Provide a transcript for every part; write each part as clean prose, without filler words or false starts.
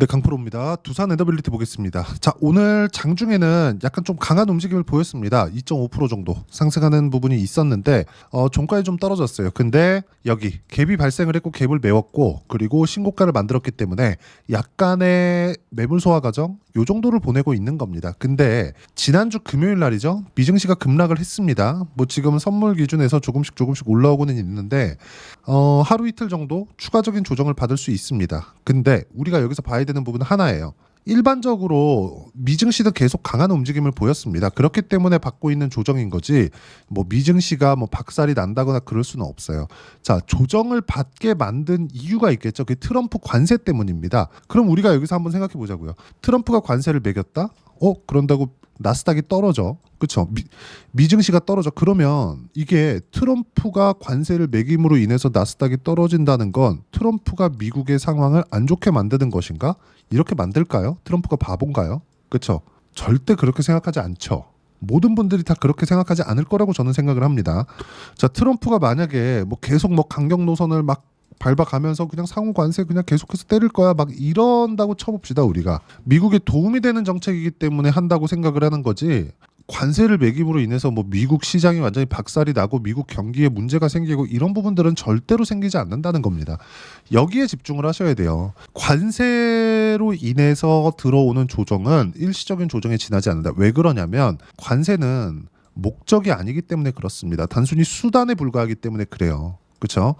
네, 강프로입니다. 두산 엔더빌리티 보겠습니다. 자, 오늘 장중에는 약간 좀 강한 움직임을 보였습니다. 2.5% 정도 상승하는 부분이 있었는데 종가에 좀 떨어졌어요. 근데 여기 갭이 발생을 했고 갭을 메웠고 그리고 신고가를 만들었기 때문에 약간의 매물 소화 과정 요 정도를 보내고 있는 겁니다. 근데 지난주 금요일 날이죠. 미증시가 급락을 했습니다. 뭐 지금 선물 기준에서 조금씩 올라오고는 있는데 하루 이틀 정도 추가적인 조정을 받을 수 있습니다. 근데 우리가 여기서 봐야 되는 부분은 하나예요. 일반적으로 미증시는 계속 강한 움직임을 보였습니다. 그렇기 때문에 받고 있는 조정인 거지 뭐 미증시가 뭐 박살이 난다거나 그럴 수는 없어요. 자, 조정을 받게 만든 이유가 있겠죠. 그게 트럼프 관세 때문입니다. 그럼 우리가 여기서 한번 생각해 보자고요. 트럼프가 관세를 매겼다? 그런다고 나스닥이 떨어져. 그렇죠. 미증시가 떨어져. 그러면 이게 트럼프가 관세를 매김으로 인해서 나스닥이 떨어진다는 건 트럼프가 미국의 상황을 안 좋게 만드는 것인가? 이렇게 만들까요? 트럼프가 바본가요? 그렇죠. 절대 그렇게 생각하지 않죠. 모든 분들이 다 그렇게 생각하지 않을 거라고 저는 생각을 합니다. 자, 트럼프가 만약에 뭐 계속 뭐 강경 노선을 막 밟아가면서 그냥 상호 관세 그냥 계속해서 때릴 거야 막 이런다고 쳐봅시다. 우리가 미국에 도움이 되는 정책이기 때문에 한다고 생각을 하는 거지, 관세를 매김으로 인해서 뭐 미국 시장이 완전히 박살이 나고 미국 경기에 문제가 생기고 이런 부분들은 절대로 생기지 않는다는 겁니다. 여기에 집중을 하셔야 돼요. 관세로 인해서 들어오는 조정은 일시적인 조정에 지나지 않는다. 왜 그러냐면 관세는 목적이 아니기 때문에 그렇습니다. 단순히 수단에 불과하기 때문에 그래요. 그렇죠?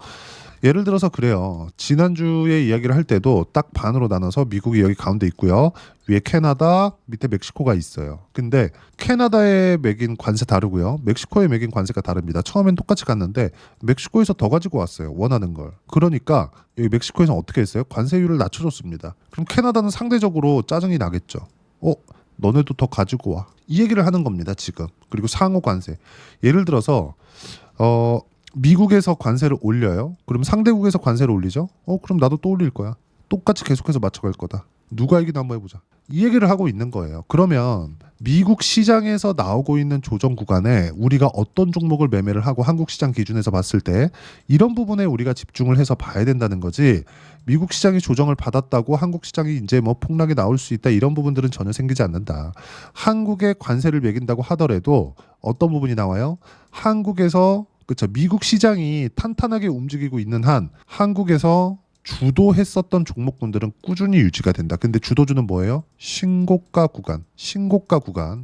예를 들어서 그래요. 지난주에 이야기를 할 때도 딱 반으로 나눠서 미국이 여기 가운데 있고요. 위에 캐나다, 밑에 멕시코가 있어요. 근데 캐나다에 매긴 관세 다르고요. 멕시코에 매긴 관세가 다릅니다. 처음엔 똑같이 갔는데 멕시코에서 더 가지고 왔어요. 원하는 걸. 그러니까 여기 멕시코에서 어떻게 했어요? 관세율을 낮춰줬습니다. 그럼 캐나다는 상대적으로 짜증이 나겠죠. 너네도 더 가지고 와. 이 얘기를 하는 겁니다, 지금. 그리고 상호 관세. 예를 들어서 미국에서 관세를 올려요. 그럼 상대국에서 관세를 올리죠. 그럼 나도 또 올릴 거야. 똑같이 계속해서 맞춰갈 거다. 누가 이기나 한번 해보자. 이 얘기를 하고 있는 거예요. 그러면 미국 시장에서 나오고 있는 조정 구간에 우리가 어떤 종목을 매매를 하고 한국 시장 기준에서 봤을 때 이런 부분에 우리가 집중을 해서 봐야 된다는 거지, 미국 시장이 조정을 받았다고 한국 시장이 이제 뭐 폭락이 나올 수 있다 이런 부분들은 전혀 생기지 않는다. 한국에 관세를 매긴다고 하더라도 어떤 부분이 나와요? 한국에서 그렇죠. 미국 시장이 탄탄하게 움직이고 있는 한 한국에서 주도했었던 종목군들은 꾸준히 유지가 된다. 근데 주도주는 뭐예요? 신고가 구간.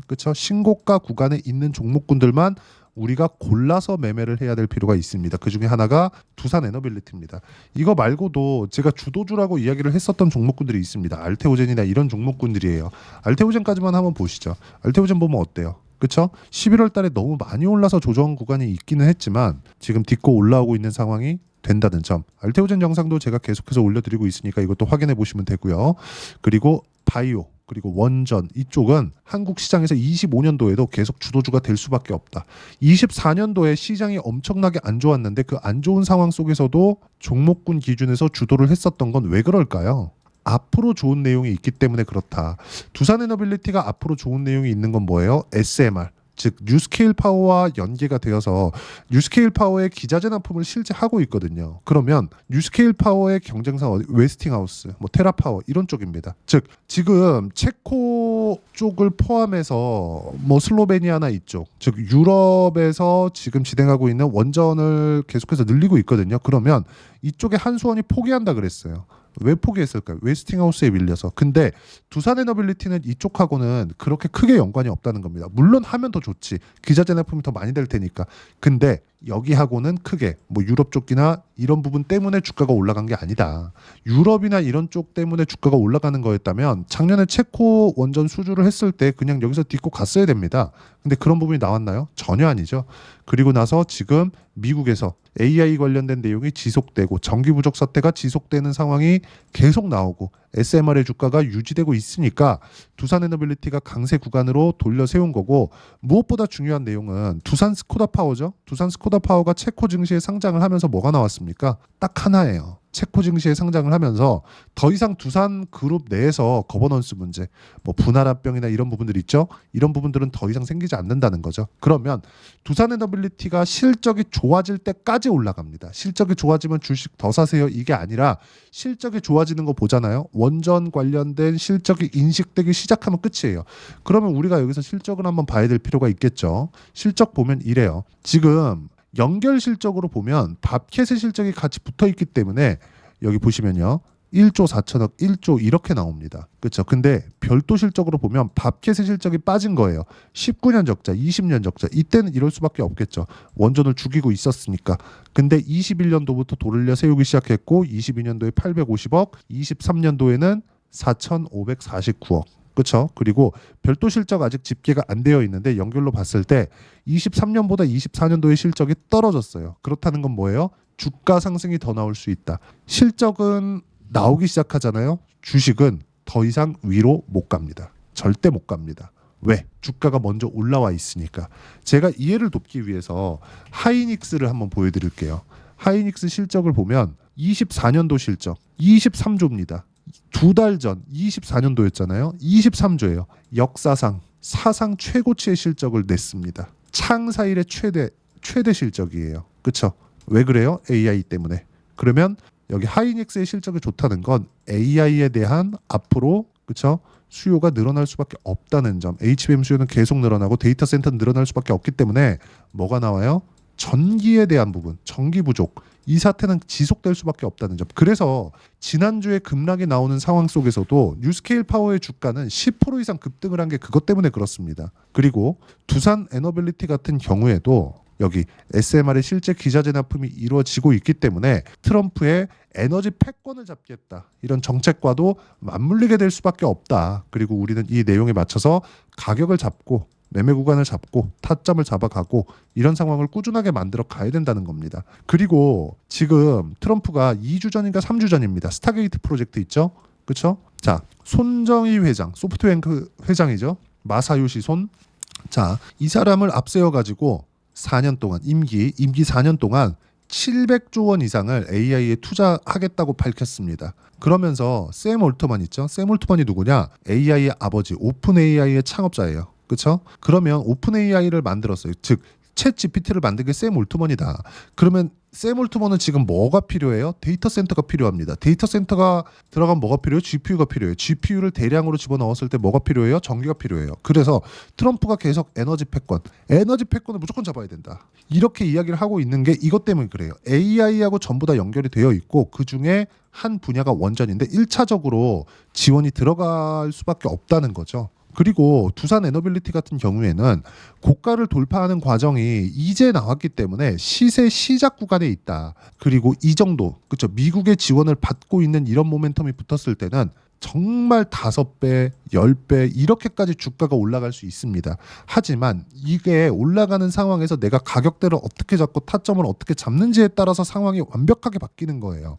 그렇죠? 신고가 구간에 있는 종목군들만 우리가 골라서 매매를 해야 될 필요가 있습니다. 그 중에 하나가 두산 에너빌리티입니다. 이거 말고도 제가 주도주라고 이야기를 했었던 종목군들이 있습니다. 알테오젠이나 이런 종목군들이에요. 알테오젠까지만 한번 보시죠. 알테오젠 보면 어때요? 그렇죠? 11월 달에 너무 많이 올라서 조정 구간이 있기는 했지만 지금 딛고 올라오고 있는 상황이 된다는 점. 알테오젠 영상도 제가 계속해서 올려드리고 있으니까 이것도 확인해 보시면 되고요. 그리고 바이오, 그리고 원전 이쪽은 한국 시장에서 25년도에도 계속 주도주가 될 수밖에 없다. 24년도에 시장이 엄청나게 안 좋았는데 그 안 좋은 상황 속에서도 종목군 기준에서 주도를 했었던 건 왜 그럴까요? 앞으로 좋은 내용이 있기 때문에 그렇다. 두산 에너빌리티가 앞으로 좋은 내용이 있는 건 뭐예요? SMR, 즉 뉴스케일 파워와 연계가 되어서 뉴스케일 파워의 기자재 납품을 실제 하고 있거든요. 그러면 뉴스케일 파워의 경쟁사 웨스팅하우스, 뭐 테라파워 이런 쪽입니다. 즉 지금 체코 쪽을 포함해서 뭐 슬로베니아나 이쪽, 즉 유럽에서 지금 진행하고 있는 원전을 계속해서 늘리고 있거든요. 그러면 이쪽에 한수원이 포기한다 그랬어요. 왜 포기했을까요? 웨스팅하우스에 밀려서. 근데 두산 에너빌리티는 이쪽하고는 그렇게 크게 연관이 없다는 겁니다. 물론 하면 더 좋지. 기자재 납품이 더 많이 될 테니까. 근데 여기하고는 크게 뭐 유럽 쪽이나 이런 부분 때문에 주가가 올라간 게 아니다. 유럽이나 이런 쪽 때문에 주가가 올라가는 거였다면 작년에 체코 원전 수주를 했을 때 그냥 여기서 딛고 갔어야 됩니다. 근데 그런 부분이 나왔나요? 전혀 아니죠. 그리고 나서 지금 미국에서 AI 관련된 내용이 지속되고 전기 부족 사태가 지속되는 상황이 계속 나오고 SMR의 주가가 유지되고 있으니까 두산 에너빌리티가 강세 구간으로 돌려 세운 거고, 무엇보다 중요한 내용은 두산 스코다 파워죠. 두산 스코다 파워가 체코 증시에 상장을 하면서 뭐가 나왔습니까? 딱 하나예요. 체코 증시에 상장을 하면서 더 이상 두산 그룹 내에서 거버넌스 문제, 뭐 분할합병이나 이런 부분들 있죠. 이런 부분들은 더 이상 생기지 않는다는 거죠. 그러면 두산에너빌리티가 실적이 좋아질 때까지 올라갑니다. 실적이 좋아지면 주식 더 사세요. 이게 아니라 실적이 좋아지는 거 보잖아요. 원전 관련된 실적이 인식되기 시작하면 끝이에요. 그러면 우리가 여기서 실적을 한번 봐야 될 필요가 있겠죠. 실적 보면 이래요. 지금 연결 실적으로 보면 밥캣의 실적이 같이 붙어 있기 때문에 여기 보시면요. 1조 4천억, 1조 이렇게 나옵니다. 그렇죠? 근데 별도 실적으로 보면 밥캣의 실적이 빠진 거예요. 19년 적자, 20년 적자. 이때는 이럴 수밖에 없겠죠. 원전을 죽이고 있었으니까. 근데 21년도부터 돌려 세우기 시작했고 22년도에 850억, 23년도에는 4,549억. 그렇죠? 그리고 별도 실적 아직 집계가 안 되어 있는데 연결로 봤을 때 23년보다 24년도의 실적이 떨어졌어요. 그렇다는 건 뭐예요? 주가 상승이 더 나올 수 있다. 실적은 나오기 시작하잖아요. 주식은 더 이상 위로 못 갑니다. 절대 못 갑니다. 왜? 주가가 먼저 올라와 있으니까. 제가 이해를 돕기 위해서 하이닉스를 한번 보여드릴게요. 하이닉스 실적을 보면 24년도 실적 23조입니다. 두 달 전 24년도였잖아요. 23조예요. 역사상 사상 최고치의 실적을 냈습니다. 창사일의 최대 실적이에요. 그렇죠? 왜 그래요? AI 때문에. 그러면 여기 하이닉스의 실적이 좋다는 건 AI에 대한 앞으로 그렇죠? 수요가 늘어날 수밖에 없다는 점. HBM 수요는 계속 늘어나고 데이터 센터는 늘어날 수밖에 없기 때문에 뭐가 나와요? 전기에 대한 부분, 전기 부족. 이 사태는 지속될 수밖에 없다는 점. 그래서 지난주에 급락이 나오는 상황 속에서도 뉴스케일 파워의 주가는 10% 이상 급등을 한 게 그것 때문에 그렇습니다. 그리고 두산 에너빌리티 같은 경우에도 여기 SMR의 실제 기자재 납품이 이루어지고 있기 때문에 트럼프의 에너지 패권을 잡겠다. 이런 정책과도 맞물리게 될 수밖에 없다. 그리고 우리는 이 내용에 맞춰서 가격을 잡고 매매 구간을 잡고 타점을 잡아가고 이런 상황을 꾸준하게 만들어 가야 된다는 겁니다. 그리고 지금 트럼프가 2주 전인가 3주 전입니다. 스타게이트 프로젝트 있죠? 그렇죠? 자, 손정희 회장, 소프트뱅크 회장이죠. 마사요시 손. 자, 이 사람을 앞세워 가지고 4년 동안 임기 4년 동안 700조 원 이상을 AI에 투자하겠다고 밝혔습니다. 그러면서 샘 올트만 있죠? 샘 올트만이 누구냐? AI의 아버지, 오픈 AI의 창업자예요. 그렇죠? 그러면 오픈 AI를 만들었어요. 즉 챗 GPT를 만든 게 샘 올트먼이다. 그러면 샘 올트먼은 지금 뭐가 필요해요? 데이터 센터가 필요합니다. 데이터 센터가 들어가면 뭐가 필요해요? GPU가 필요해요. GPU를 대량으로 집어넣었을 때 뭐가 필요해요? 전기가 필요해요. 그래서 트럼프가 계속 에너지 패권을 무조건 잡아야 된다. 이렇게 이야기를 하고 있는 게 이것 때문에 그래요. AI하고 전부 다 연결이 되어 있고 그중에 한 분야가 원전인데 1차적으로 지원이 들어갈 수밖에 없다는 거죠. 그리고 두산 에너빌리티 같은 경우에는 고가를 돌파하는 과정이 이제 나왔기 때문에 시세 시작 구간에 있다. 그리고 이 정도, 그렇죠? 미국의 지원을 받고 있는 이런 모멘텀이 붙었을 때는 정말 5배, 10배 이렇게까지 주가가 올라갈 수 있습니다. 하지만 이게 올라가는 상황에서 내가 가격대를 어떻게 잡고 타점을 어떻게 잡는지에 따라서 상황이 완벽하게 바뀌는 거예요.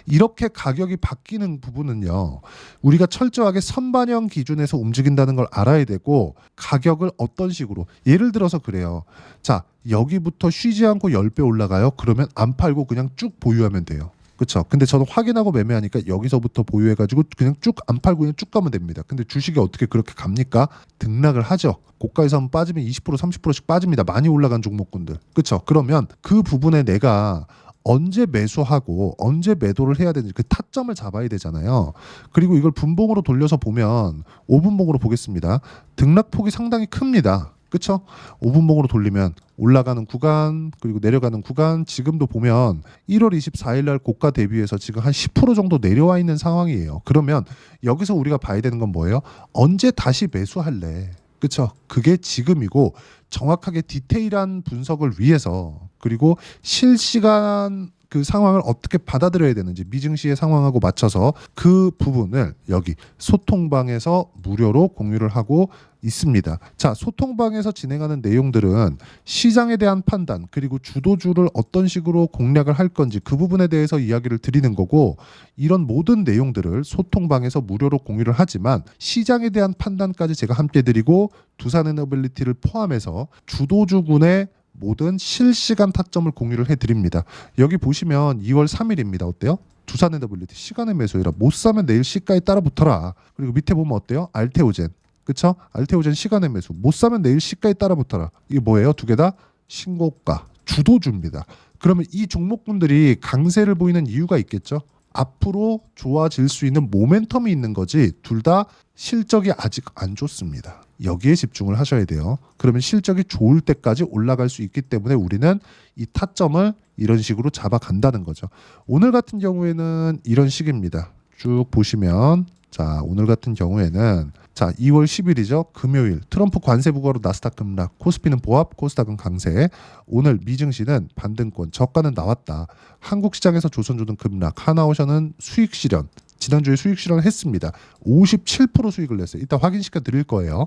이렇게 가격이 바뀌는 부분은요. 우리가 철저하게 선반영 기준에서 움직인다는 걸 알아야 되고 가격을 어떤 식으로 예를 들어서 그래요. 자, 여기부터 쉬지 않고 10배 올라가요. 그러면 안 팔고 그냥 쭉 보유하면 돼요. 그렇죠. 근데 저는 확인하고 매매하니까 여기서부터 보유해가지고 그냥 쭉 안 팔고 그냥 쭉 가면 됩니다. 근데 주식이 어떻게 그렇게 갑니까? 등락을 하죠. 고가에서 한번 빠지면 20% 30%씩 빠집니다. 많이 올라간 종목군들. 그렇죠. 그러면 그 부분에 내가 언제 매수하고 언제 매도를 해야 되는지 그 타점을 잡아야 되잖아요. 그리고 이걸 분봉으로 돌려서 보면 5분봉으로 보겠습니다. 등락폭이 상당히 큽니다. 그렇죠? 5분봉으로 돌리면 올라가는 구간 그리고 내려가는 구간 지금도 보면 1월 24일 날 고가 대비해서 지금 한 10% 정도 내려와 있는 상황이에요. 그러면 여기서 우리가 봐야 되는 건 뭐예요? 언제 다시 매수할래? 그렇죠? 그게 지금이고 정확하게 디테일한 분석을 위해서 그리고 실시간 그 상황을 어떻게 받아들여야 되는지 미증시의 상황하고 맞춰서 그 부분을 여기 소통방에서 무료로 공유를 하고 있습니다. 자, 소통방에서 진행하는 내용들은 시장에 대한 판단 그리고 주도주를 어떤 식으로 공략을 할 건지 그 부분에 대해서 이야기를 드리는 거고 이런 모든 내용들을 소통방에서 무료로 공유를 하지만 시장에 대한 판단까지 제가 함께 드리고 두산에너빌리티를 포함해서 주도주군의 모든 실시간 타점을 공유를 해드립니다. 여기 보시면 2월 3일입니다. 어때요? 두산 NWT 시간의 매수이라 못 사면 내일 시가에 따라 붙어라. 그리고 밑에 보면 어때요? 알테오젠, 그쵸? 알테오젠 시간의 매수 못 사면 내일 시가에 따라 붙어라. 이게 뭐예요? 두 개 다 신고가 주도주입니다. 그러면 이 종목군들이 강세를 보이는 이유가 있겠죠? 앞으로 좋아질 수 있는 모멘텀이 있는 거지 둘 다 실적이 아직 안 좋습니다. 여기에 집중을 하셔야 돼요. 그러면 실적이 좋을 때까지 올라갈 수 있기 때문에 우리는 이 타점을 이런 식으로 잡아간다는 거죠. 오늘 같은 경우에는 이런 식입니다. 쭉 보시면 자 오늘 같은 경우에는 자 2월 10일이죠. 금요일 트럼프 관세 부과로 나스닥 급락, 코스피는 보합, 코스닥은 강세. 오늘 미증시는 반등권, 저가는 나왔다. 한국 시장에서 조선주는 급락, 하나오션은 수익 실현. 지난주에 수익 실현을 했습니다. 57% 수익을 냈어요. 이따 확인시켜 드릴 거예요.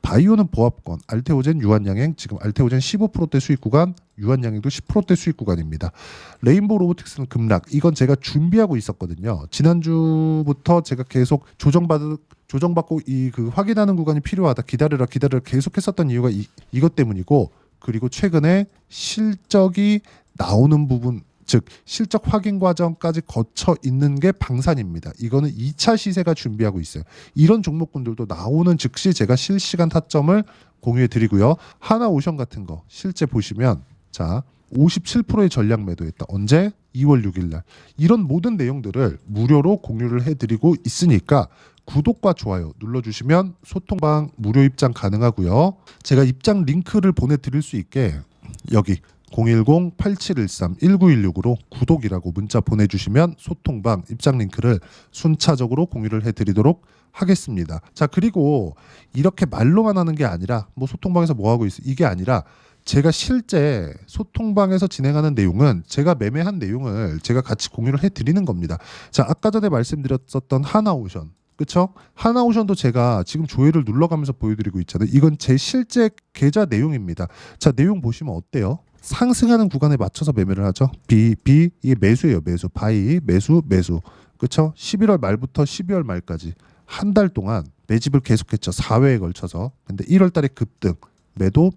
바이오는 보합권, 알테오젠, 유한양행 지금 알테오젠 15%대 수익 구간, 유한양행도 10%대 수익 구간입니다. 레인보우 로보틱스는 급락. 이건 제가 준비하고 있었거든요. 지난주부터 제가 계속 조정받고 이 그 확인하는 구간이 필요하다. 기다려라 계속 했었던 이유가 이것 때문이고, 그리고 최근에 실적이 나오는 부분, 즉 실적 확인 과정까지 거쳐 있는 게 방산입니다. 이거는 2차 시세가 준비하고 있어요. 이런 종목군들도 나오는 즉시 제가 실시간 타점을 공유해 드리고요. 하나오션 같은 거 실제 보시면 자 57%의 전량 매도했다. 언제? 2월 6일 날. 이런 모든 내용들을 무료로 공유를 해드리고 있으니까 구독과 좋아요 눌러주시면 소통방 무료 입장 가능하고요. 제가 입장 링크를 보내드릴 수 있게 여기 010-8713-1916으로 구독이라고 문자 보내주시면 소통방 입장 링크를 순차적으로 공유를 해드리도록 하겠습니다. 자, 그리고 이렇게 말로만 하는 게 아니라 뭐 소통방에서 뭐 하고 있어 이게 아니라 제가 실제 소통방에서 진행하는 내용은 제가 매매한 내용을 제가 같이 공유를 해드리는 겁니다. 자, 아까 전에 말씀드렸었던 하나오션, 그쵸? 하나오션도 제가 지금 조회를 눌러가면서 보여드리고 있잖아요. 이건 제 실제 계좌 내용입니다. 자, 내용 보시면 어때요? 상승하는 구간에 맞춰서 매매를 하죠. 이게 매수예요. 매수. 바이, 매수. 그쵸? 11월 말부터 12월 말까지 한 달 동안 매집을 계속했죠. 4회에 걸쳐서. 근데 1월 달에 급등. 매도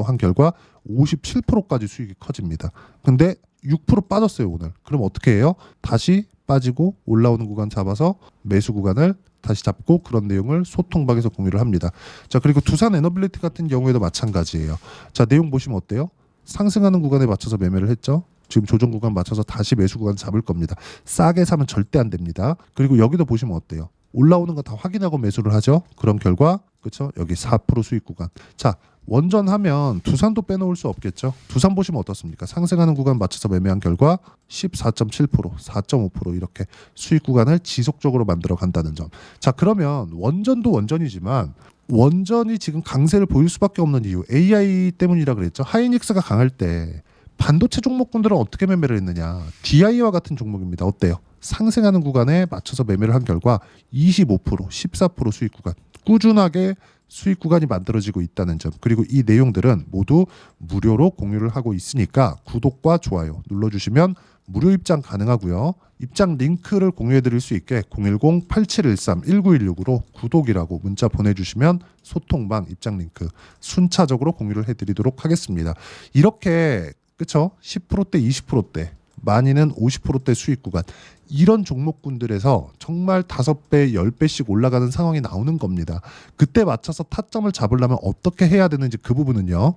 한 결과 57%까지 수익이 커집니다. 근데 6% 빠졌어요, 오늘. 그럼 어떻게 해요? 다시 빠지고 올라오는 구간 잡아서 매수 구간을 다시 잡고 그런 내용을 소통방에서 공유를 합니다. 자, 그리고 두산 에너빌리티 같은 경우에도 마찬가지예요. 자, 내용 보시면 어때요? 상승하는 구간에 맞춰서 매매를 했죠. 지금 조정 구간 맞춰서 다시 매수 구간 잡을 겁니다. 싸게 사면 절대 안 됩니다. 그리고 여기도 보시면 어때요? 올라오는 거 다 확인하고 매수를 하죠. 그런 결과 그렇죠? 여기 4% 수익 구간. 자, 원전하면 두산도 빼놓을 수 없겠죠. 두산 보시면 어떻습니까? 상승하는 구간 맞춰서 매매한 결과 14.7%, 4.5% 이렇게 수익 구간을 지속적으로 만들어 간다는 점. 자, 그러면 원전도 원전이지만 원전이 지금 강세를 보일 수밖에 없는 이유 AI 때문이라 그랬죠. 하이닉스가 강할 때 반도체 종목군들은 어떻게 매매를 했느냐. DI와 같은 종목입니다. 어때요? 상승하는 구간에 맞춰서 매매를 한 결과 25%, 14% 수익 구간 꾸준하게 수익 구간이 만들어지고 있다는 점. 그리고 이 내용들은 모두 무료로 공유를 하고 있으니까 구독과 좋아요 눌러주시면 무료 입장 가능하고요. 입장 링크를 공유해 드릴 수 있게 010-8713-1916으로 구독이라고 문자 보내주시면 소통방 입장 링크 순차적으로 공유를 해드리도록 하겠습니다. 이렇게 그쵸? 10%대 20%대 많이는 50%대 수익 구간 이런 종목군들에서 정말 5배 10배씩 올라가는 상황이 나오는 겁니다. 그때 맞춰서 타점을 잡으려면 어떻게 해야 되는지 그 부분은요.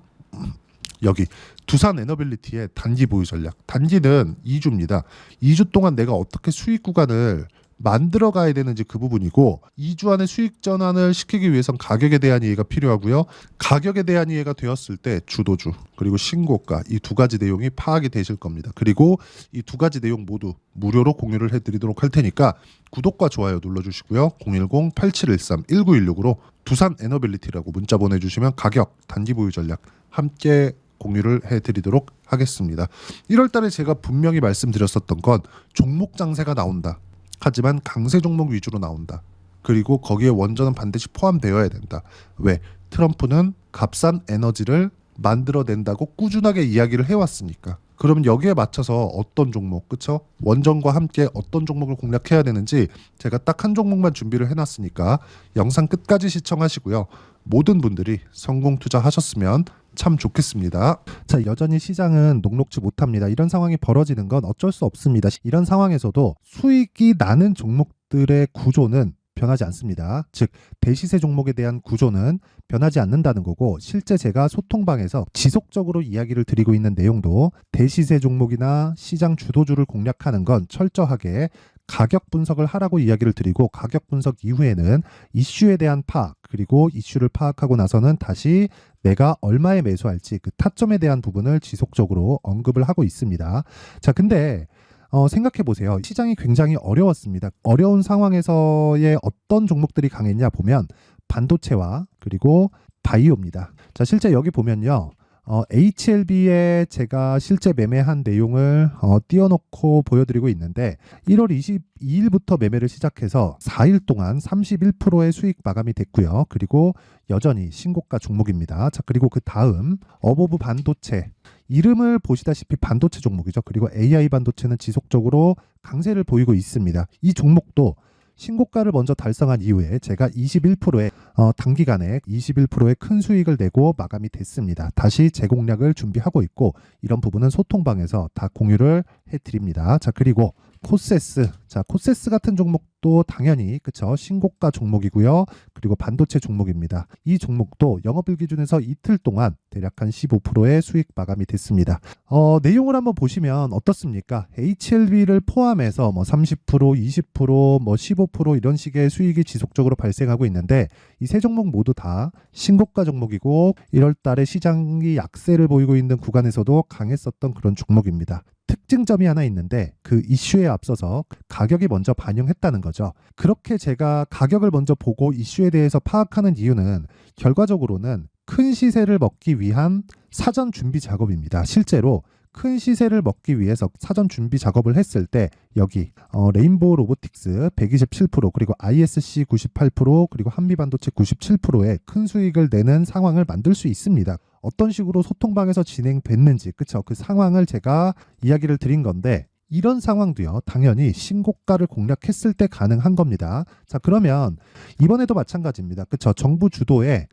여기 두산 에너빌리티의 단기 보유 전략. 단기는 2주입니다. 2주 동안 내가 어떻게 수익 구간을 만들어 가야 되는지 그 부분이고 2주 안에 수익 전환을 시키기 위해선 가격에 대한 이해가 필요하고요. 가격에 대한 이해가 되었을 때 주도주 그리고 신고가 이 두 가지 내용이 파악이 되실 겁니다. 그리고 이 두 가지 내용 모두 무료로 공유를 해드리도록 할 테니까 구독과 좋아요 눌러주시고요. 010-8713-1916으로 두산 에너빌리티라고 문자 보내주시면 가격, 단기 보유 전략 함께 공유를 해드리도록 하겠습니다. 1월 달에 제가 분명히 말씀드렸었던 건 종목 장세가 나온다. 하지만 강세 종목 위주로 나온다. 그리고 거기에 원전은 반드시 포함되어야 된다. 왜? 트럼프는 값싼 에너지를 만들어낸다고 꾸준하게 이야기를 해왔으니까. 그러면 여기에 맞춰서 어떤 종목, 그쵸? 원전과 함께 어떤 종목을 공략해야 되는지 제가 딱 한 종목만 준비를 해놨으니까 영상 끝까지 시청하시고요. 모든 분들이 성공 투자하셨으면 참 좋겠습니다. 자, 여전히 시장은 녹록지 못합니다. 이런 상황이 벌어지는 건 어쩔 수 없습니다. 이런 상황에서도 수익이 나는 종목들의 구조는 변하지 않습니다. 즉, 대시세 종목에 대한 구조는 변하지 않는다는 거고, 실제 제가 소통방에서 지속적으로 이야기를 드리고 있는 내용도 대시세 종목이나 시장 주도주를 공략하는 건 철저하게 가격 분석을 하라고 이야기를 드리고, 가격 분석 이후에는 이슈에 대한 파악, 그리고 이슈를 파악하고 나서는 다시 내가 얼마에 매수할지 그 타점에 대한 부분을 지속적으로 언급을 하고 있습니다. 자, 근데 생각해 보세요. 시장이 굉장히 어려웠습니다. 어려운 상황에서의 어떤 종목들이 강했냐 보면 반도체와 그리고 바이오입니다. 자, 실제 여기 보면요. HLB에 제가 실제 매매한 내용을 띄워놓고 보여드리고 있는데 1월 22일부터 매매를 시작해서 4일 동안 31%의 수익 마감이 됐고요. 그리고 여전히 신고가 종목입니다. 자, 그리고 그 다음 어보브 반도체, 이름을 보시다시피 반도체 종목이죠. 그리고 AI 반도체는 지속적으로 강세를 보이고 있습니다. 이 종목도 신고가를 먼저 달성한 이후에 제가 21%의 단기간에 21%의 큰 수익을 내고 마감이 됐습니다. 다시 재공략을 준비하고 있고, 이런 부분은 소통방에서 다 공유를 해드립니다. 자, 그리고 코세스. 자, 코세스 같은 종목도 당연히 그쵸, 신고가 종목이고요. 그리고 반도체 종목입니다. 이 종목도 영업일 기준에서 이틀 동안 대략 한 15%의 수익 마감이 됐습니다. 내용을 한번 보시면 어떻습니까? HLB를 포함해서 뭐 30%, 20%, 뭐 15% 이런 식의 수익이 지속적으로 발생하고 있는데, 이 세 종목 모두 다 신고가 종목이고 1월 달에 시장이 약세를 보이고 있는 구간에서도 강했었던 그런 종목입니다. 특징점이 하나 있는데, 그 이슈에 앞서서 가격이 먼저 반영했다는 거죠. 그렇게 제가 가격을 먼저 보고 이슈에 대해서 파악하는 이유는 결과적으로는 큰 시세를 먹기 위한 사전 준비 작업입니다. 실제로 큰 시세를 먹기 위해서 사전 준비 작업을 했을 때 여기 레인보우 로보틱스 127%, 그리고 ISC 98%, 그리고 한미반도체 97%의 큰 수익을 내는 상황을 만들 수 있습니다. 어떤 식으로 소통방에서 진행됐는지, 그쵸? 그 상황을 제가 이야기를 드린 건데, 이런 상황도요, 당연히 신고가를 공략했을 때 가능한 겁니다. 자, 그러면 이번에도 마찬가지입니다. 그쵸? 정부 주도의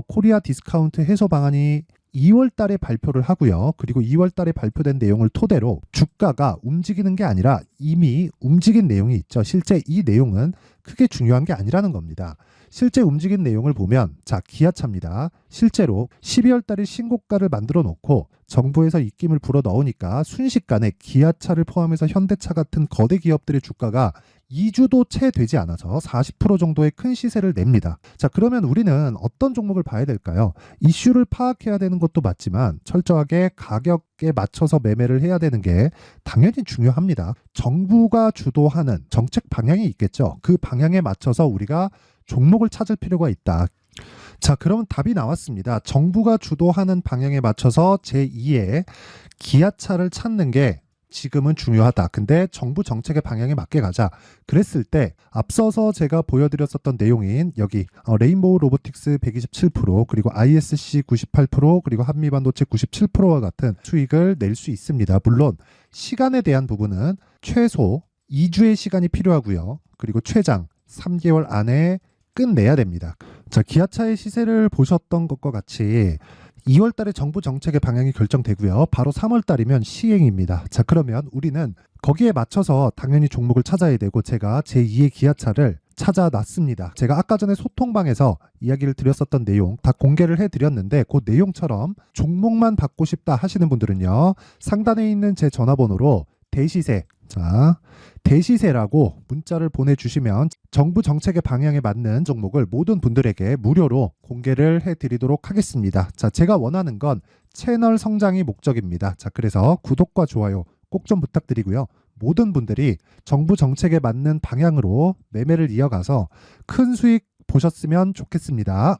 코리아 디스카운트 해소 방안이 2월 달에 발표를 하고요. 그리고 2월 달에 발표된 내용을 토대로 주가가 움직이는 게 아니라 이미 움직인 내용이 있죠. 실제 이 내용은 크게 중요한 게 아니라는 겁니다. 실제 움직인 내용을 보면, 자, 기아차입니다. 실제로 12월 달에 신고가를 만들어 놓고 정부에서 입김을 불어 넣으니까 순식간에 기아차를 포함해서 현대차 같은 거대 기업들의 주가가 2주도 채 되지 않아서 40% 정도의 큰 시세를 냅니다. 자, 그러면 우리는 어떤 종목을 봐야 될까요? 이슈를 파악해야 되는 것도 맞지만 철저하게 가격에 맞춰서 매매를 해야 되는 게 당연히 중요합니다. 정부가 주도하는 정책 방향이 있겠죠. 그 방향에 맞춰서 우리가 종목을 찾을 필요가 있다. 자, 그러면 답이 나왔습니다. 정부가 주도하는 방향에 맞춰서 제2의 기아차를 찾는 게 지금은 중요하다. 근데 정부 정책의 방향에 맞게 가자. 그랬을 때 앞서서 제가 보여드렸었던 내용인 여기 레인보우 로보틱스 127%, 그리고 ISC 98%, 그리고 한미반도체 97%와 같은 수익을 낼 수 있습니다. 물론 시간에 대한 부분은 최소 2주의 시간이 필요하고요. 그리고 최장 3개월 안에 끝내야 됩니다. 자, 기아차의 시세를 보셨던 것과 같이 2월 달에 정부 정책의 방향이 결정되고요. 바로 3월 달이면 시행입니다. 자, 그러면 우리는 거기에 맞춰서 당연히 종목을 찾아야 되고, 제가 제2의 기아차를 찾아놨습니다. 제가 아까 전에 소통방에서 이야기를 드렸었던 내용 다 공개를 해드렸는데, 그 내용처럼 종목만 받고 싶다 하시는 분들은요, 상단에 있는 제 전화번호로 대시세, 자, 대시세라고 문자를 보내주시면 정부 정책의 방향에 맞는 종목을 모든 분들에게 무료로 공개를 해드리도록 하겠습니다. 자, 제가 원하는 건 채널 성장이 목적입니다. 자, 그래서 구독과 좋아요 꼭 좀 부탁드리고요. 모든 분들이 정부 정책에 맞는 방향으로 매매를 이어가서 큰 수익 보셨으면 좋겠습니다.